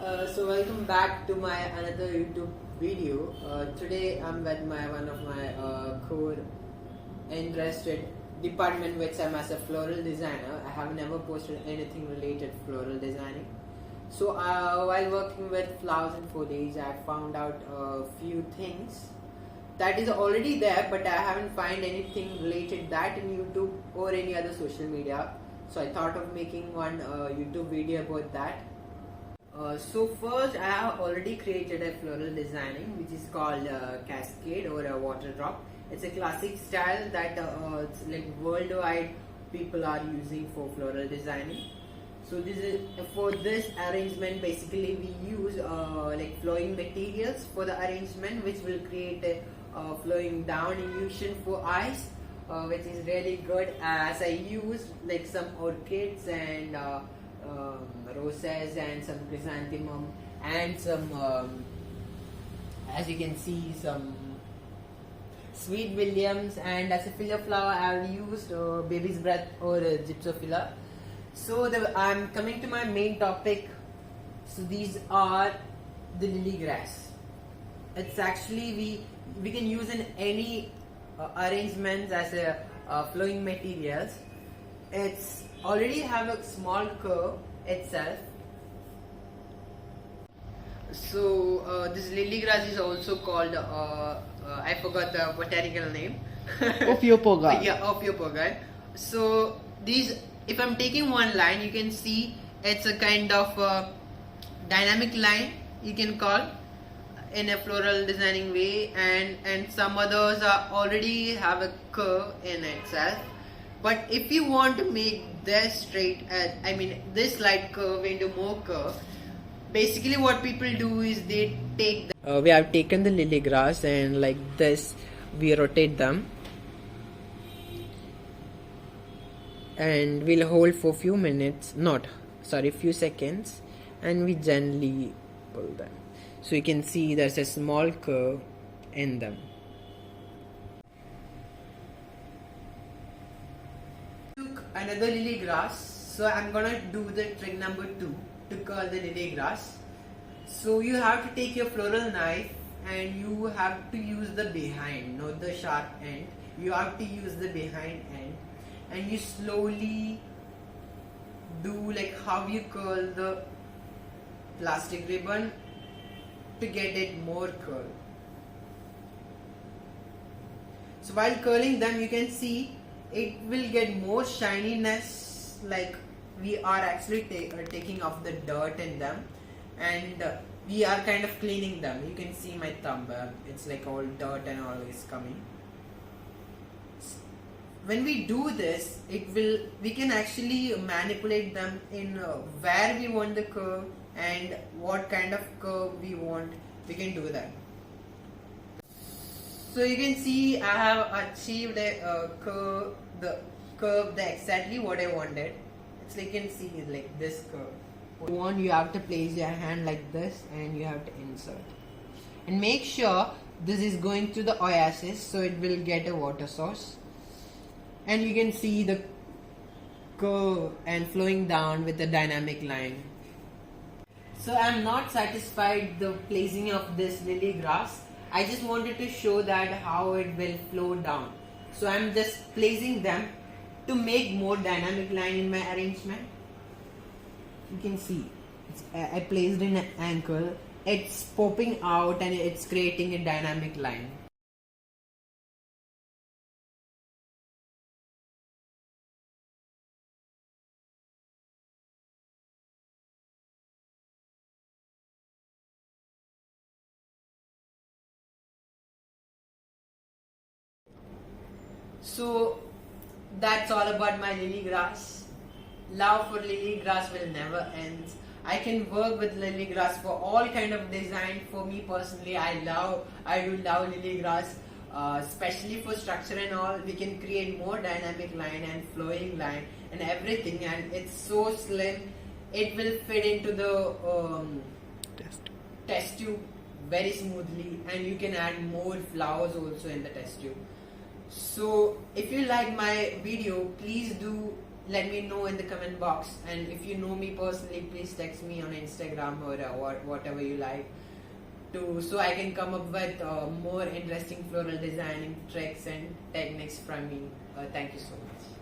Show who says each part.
Speaker 1: So welcome back to my another YouTube video. Today I'm with one of my core interested department, which I'm as a floral designer. I have never posted anything related to floral designing. So while working with flowers and foliage, I found out a few things that is already there, but I haven't find anything related that in YouTube or any other social media. So I thought of making one YouTube video about that. So first, I have already created a floral designing which is called cascade or a water drop. It's a classic style that it's like worldwide people are using for floral designing. So this is for this arrangement. Basically, we use like flowing materials for the arrangement, which will create a flowing down illusion for eyes, which is really good. As I use like some orchids and roses and some chrysanthemum and some as you can see some sweet williams, and as a filler flower I have used baby's breath or gypsophila. So I'm coming to my main topic. So these are the lily grass. It's actually we can use in any arrangements as a flowing materials. It's already have a small curve itself. So this lily grass is also called I forgot the botanical name.
Speaker 2: Ophiopogon.
Speaker 1: Yeah, Ophiopogon. So these, if I'm taking one line, you can see it's a kind of dynamic line you can call in a floral designing way, and some others are already have a curve in itself. But if you want to make this straight, this light curve into more curve, basically what people do is they take we have taken the lily grass and like this we rotate them and we'll hold for few seconds, and we gently pull them. So you can see there's a small curve in them. Another lily grass, so I'm gonna do the trick number 2 to curl the lily grass. So you have to take your floral knife and you have to use the behind, not the sharp end. You have to use the behind end, and you slowly do like how you curl the plastic ribbon to get it more curled. So while curling them, you can see it will get more shininess, like we are actually taking off the dirt in them, and we are kind of cleaning them. You can see my thumb, it's like all dirt and all is coming. When we do this, we can actually manipulate them in where we want the curve and what kind of curve we want. We can do that. So you can see I have achieved a curve exactly what I wanted. It's like you can see like this curve. You have to place your hand like this and you have to insert. And make sure this is going to the oasis, so it will get a water source. And you can see the curve and flowing down with the dynamic line. So I'm not satisfied the placing of this lily grass. I just wanted to show that how it will flow down. So I'm just placing them to make more dynamic line in my arrangement. You can see I placed in an angle. It's popping out and it's creating a dynamic line. So that's all about my lily grass. Love for lily grass will never end. I can work with lily grass for all kind of design. For me personally, I do love lily grass, especially for structure and all. We can create more dynamic line and flowing line and everything, and it's so slim. It will fit into the test tube very smoothly, and you can add more flowers also in the test tube. So if you like my video, please do let me know in the comment box. And if you know me personally, please text me on Instagram or whatever you like, so I can come up with more interesting floral designing tricks and techniques from me. Thank you so much.